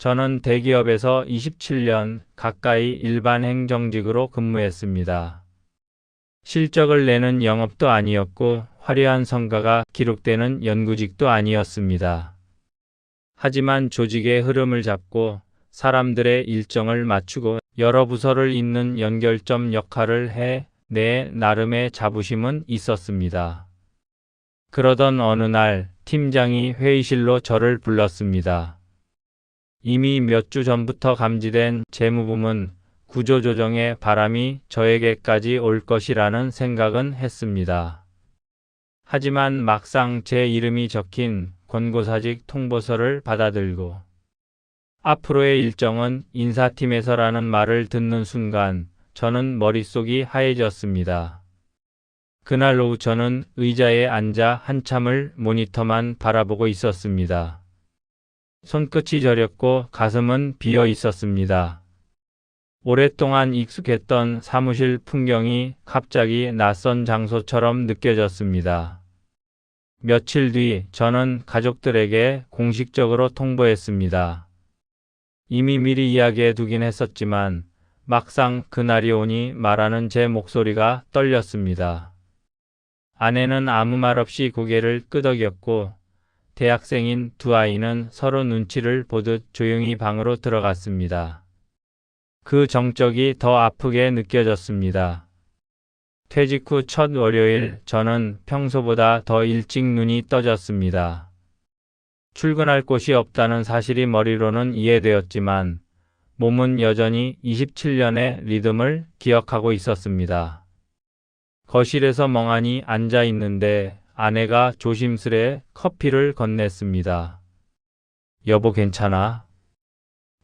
저는 대기업에서 27년 가까이 일반 행정직으로 근무했습니다. 실적을 내는 영업도 아니었고 화려한 성과가 기록되는 연구직도 아니었습니다. 하지만 조직의 흐름을 잡고 사람들의 일정을 맞추고 여러 부서를 잇는 연결점 역할을 해 내 나름의 자부심은 있었습니다. 그러던 어느 날 팀장이 회의실로 저를 불렀습니다. 이미 몇 주 전부터 감지된 재무부문 구조조정의 바람이 저에게까지 올 것이라는 생각은 했습니다. 하지만 막상 제 이름이 적힌 권고사직 통보서를 받아들고 앞으로의 일정은 인사팀에서라는 말을 듣는 순간 저는 머릿속이 하얘졌습니다. 그날 오후 저는 의자에 앉아 한참을 모니터만 바라보고 있었습니다. 손끝이 저렸고 가슴은 비어 있었습니다. 오랫동안 익숙했던 사무실 풍경이 갑자기 낯선 장소처럼 느껴졌습니다. 며칠 뒤 저는 가족들에게 공식적으로 통보했습니다. 이미 미리 이야기해 두긴 했었지만 막상 그날이 오니 말하는 제 목소리가 떨렸습니다. 아내는 아무 말 없이 고개를 끄덕였고 대학생인 두 아이는 서로 눈치를 보듯 조용히 방으로 들어갔습니다. 그 정적이 더 아프게 느껴졌습니다. 퇴직 후 첫 월요일 저는 평소보다 더 일찍 눈이 떠졌습니다. 출근할 곳이 없다는 사실이 머리로는 이해되었지만 몸은 여전히 27년의 리듬을 기억하고 있었습니다. 거실에서 멍하니 앉아 있는데 아내가 조심스레 커피를 건넸습니다. 여보 괜찮아?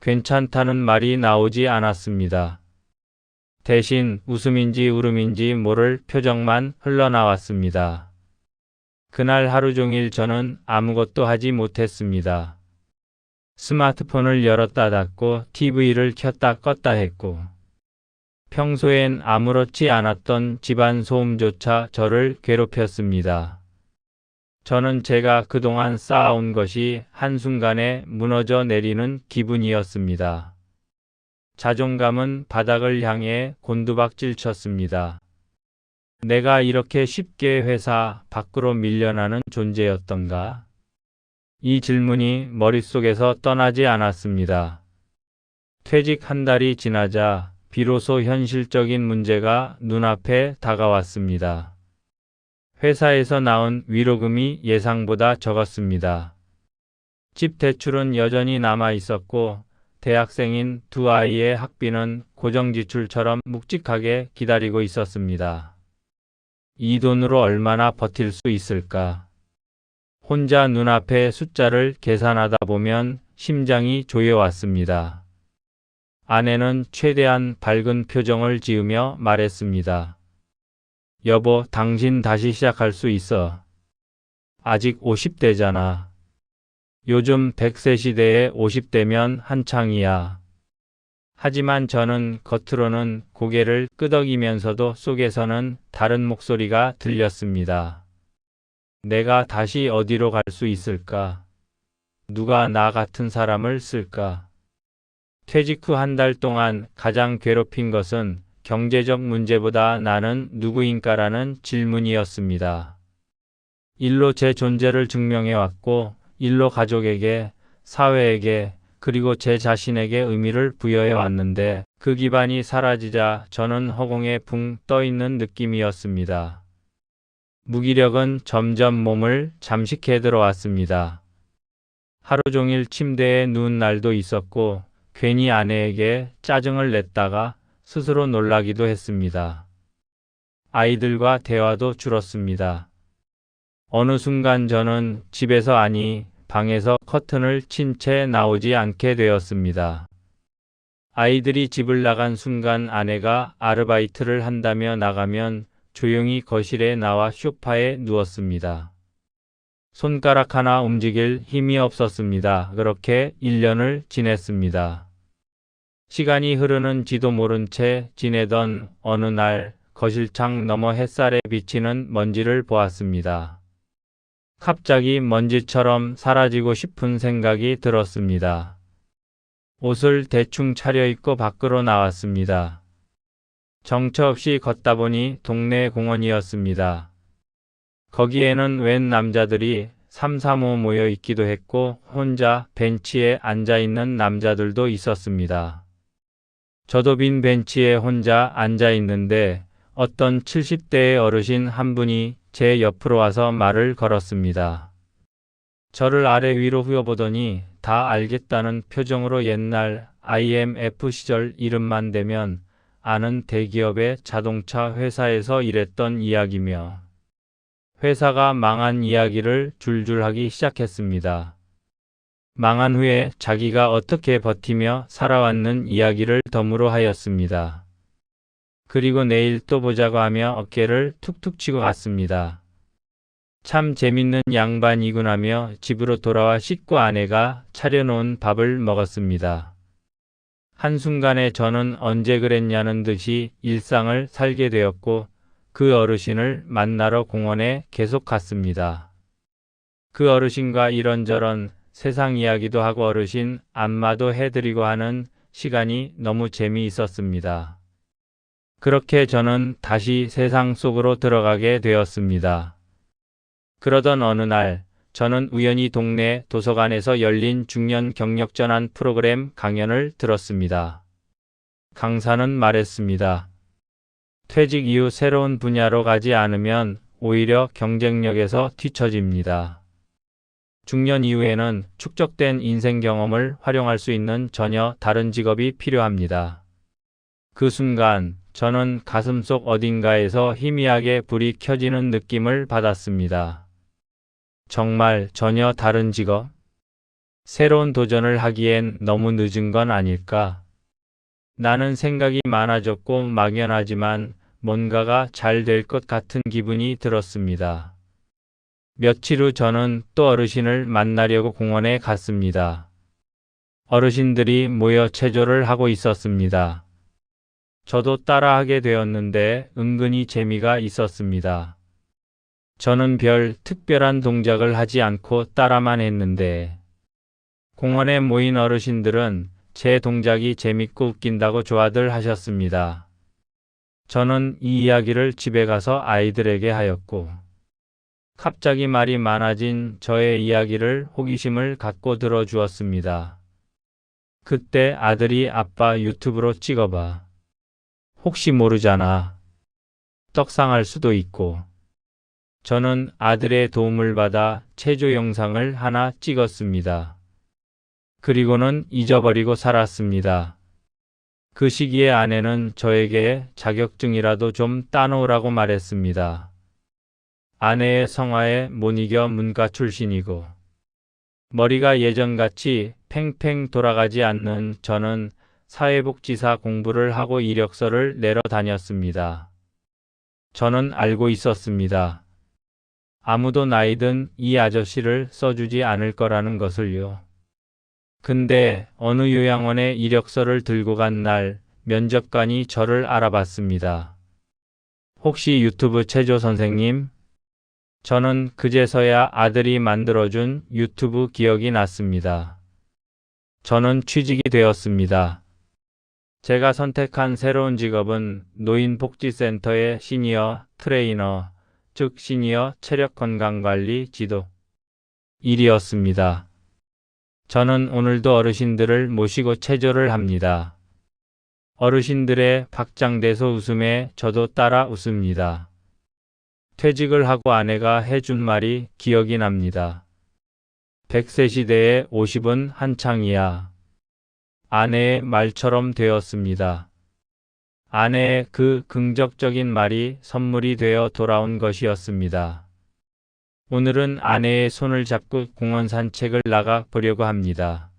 괜찮다는 말이 나오지 않았습니다. 대신 웃음인지 울음인지 모를 표정만 흘러나왔습니다. 그날 하루 종일 저는 아무것도 하지 못했습니다. 스마트폰을 열었다 닫고 TV를 켰다 껐다 했고 평소엔 아무렇지 않았던 집안 소음조차 저를 괴롭혔습니다. 저는 제가 그동안 쌓아온 것이 한순간에 무너져 내리는 기분이었습니다. 자존감은 바닥을 향해 곤두박질 쳤습니다. 내가 이렇게 쉽게 회사 밖으로 밀려나는 존재였던가? 이 질문이 머릿속에서 떠나지 않았습니다. 퇴직 한 달이 지나자 비로소 현실적인 문제가 눈앞에 다가왔습니다. 회사에서 나온 위로금이 예상보다 적었습니다. 집 대출은 여전히 남아 있었고 대학생인 두 아이의 학비는 고정지출처럼 묵직하게 기다리고 있었습니다. 이 돈으로 얼마나 버틸 수 있을까? 혼자 눈앞의 숫자를 계산하다 보면 심장이 조여왔습니다. 아내는 최대한 밝은 표정을 지으며 말했습니다. 여보, 당신 다시 시작할 수 있어. 아직 50대잖아. 요즘 100세 시대에 50대면 한창이야. 하지만 저는 겉으로는 고개를 끄덕이면서도 속에서는 다른 목소리가 들렸습니다. 내가 다시 어디로 갈 수 있을까? 누가 나 같은 사람을 쓸까? 퇴직 후 한 달 동안 가장 괴롭힌 것은 경제적 문제보다 나는 누구인가라는 질문이었습니다. 일로 제 존재를 증명해왔고 일로 가족에게, 사회에게, 그리고 제 자신에게 의미를 부여해왔는데 그 기반이 사라지자 저는 허공에 붕 떠있는 느낌이었습니다. 무기력은 점점 몸을 잠식해 들어왔습니다. 하루 종일 침대에 누운 날도 있었고 괜히 아내에게 짜증을 냈다가 스스로 놀라기도 했습니다. 아이들과 대화도 줄었습니다. 어느 순간 저는 집에서 아니 방에서 커튼을 친 채 나오지 않게 되었습니다. 아이들이 집을 나간 순간 아내가 아르바이트를 한다며 나가면 조용히 거실에 나와 소파에 누웠습니다. 손가락 하나 움직일 힘이 없었습니다. 그렇게 1년을 지냈습니다. 시간이 흐르는지도 모른 채 지내던 어느 날 거실창 너머 햇살에 비치는 먼지를 보았습니다. 갑자기 먼지처럼 사라지고 싶은 생각이 들었습니다. 옷을 대충 차려입고 밖으로 나왔습니다. 정처 없이 걷다 보니 동네 공원이었습니다. 거기에는 웬 남자들이 삼삼오오 모여 있기도 했고 혼자 벤치에 앉아 있는 남자들도 있었습니다. 저도 빈 벤치에 혼자 앉아 있는데 어떤 70대의 어르신 한 분이 제 옆으로 와서 말을 걸었습니다. 저를 아래 위로 휘어보더니 다 알겠다는 표정으로 옛날 IMF 시절 이름만 대면 아는 대기업의 자동차 회사에서 일했던 이야기며 회사가 망한 이야기를 줄줄 하기 시작했습니다. 망한 후에 자기가 어떻게 버티며 살아왔는 이야기를 덤으로 하였습니다. 그리고 내일 또 보자고 하며 어깨를 툭툭 치고 갔습니다. 참 재밌는 양반이구나며 집으로 돌아와 씻고 아내가 차려놓은 밥을 먹었습니다. 한순간에 저는 언제 그랬냐는 듯이 일상을 살게 되었고 그 어르신을 만나러 공원에 계속 갔습니다. 그 어르신과 이런저런 세상 이야기도 하고 어르신 안마도 해드리고 하는 시간이 너무 재미있었습니다. 그렇게 저는 다시 세상 속으로 들어가게 되었습니다. 그러던 어느 날 저는 우연히 동네 도서관에서 열린 중년 경력 전환 프로그램 강연을 들었습니다. 강사는 말했습니다. 퇴직 이후 새로운 분야로 가지 않으면 오히려 경쟁력에서 뒤처집니다. 중년 이후에는 축적된 인생 경험을 활용할 수 있는 전혀 다른 직업이 필요합니다. 그 순간 저는 가슴속 어딘가에서 희미하게 불이 켜지는 느낌을 받았습니다. 정말 전혀 다른 직업? 새로운 도전을 하기엔 너무 늦은 건 아닐까? 나는 생각이 많아졌고 막연하지만 뭔가가 잘 될 것 같은 기분이 들었습니다. 며칠 후 저는 또 어르신을 만나려고 공원에 갔습니다. 어르신들이 모여 체조를 하고 있었습니다. 저도 따라하게 되었는데 은근히 재미가 있었습니다. 저는 별 특별한 동작을 하지 않고 따라만 했는데 공원에 모인 어르신들은 제 동작이 재밌고 웃긴다고 좋아들 하셨습니다. 저는 이 이야기를 집에 가서 아이들에게 하였고 갑자기 말이 많아진 저의 이야기를 호기심을 갖고 들어주었습니다. 그때 아들이 아빠 유튜브로 찍어봐. 혹시 모르잖아. 떡상할 수도 있고. 저는 아들의 도움을 받아 체조 영상을 하나 찍었습니다. 그리고는 잊어버리고 살았습니다. 그 시기에 아내는 저에게 자격증이라도 좀 따놓으라고 말했습니다. 아내의 성화에 못 이겨 문과 출신이고 머리가 예전같이 팽팽 돌아가지 않는 저는 사회복지사 공부를 하고 이력서를 내러 다녔습니다. 저는 알고 있었습니다. 아무도 나이든 이 아저씨를 써주지 않을 거라는 것을요. 근데 어느 요양원에 이력서를 들고 간 날 면접관이 저를 알아봤습니다. 혹시 유튜브 체조 선생님? 저는 그제서야 아들이 만들어준 유튜브 기억이 났습니다. 저는 취직이 되었습니다. 제가 선택한 새로운 직업은 노인복지센터의 시니어 트레이너, 즉 시니어 체력건강관리 지도 일이었습니다. 저는 오늘도 어르신들을 모시고 체조를 합니다. 어르신들의 박장대소 웃음에 저도 따라 웃습니다. 퇴직을 하고 아내가 해준 말이 기억이 납니다. 100세 시대에 50은 한창이야. 아내의 말처럼 되었습니다. 아내의 그 긍정적인 말이 선물이 되어 돌아온 것이었습니다. 오늘은 아내의 손을 잡고 공원 산책을 나가 보려고 합니다.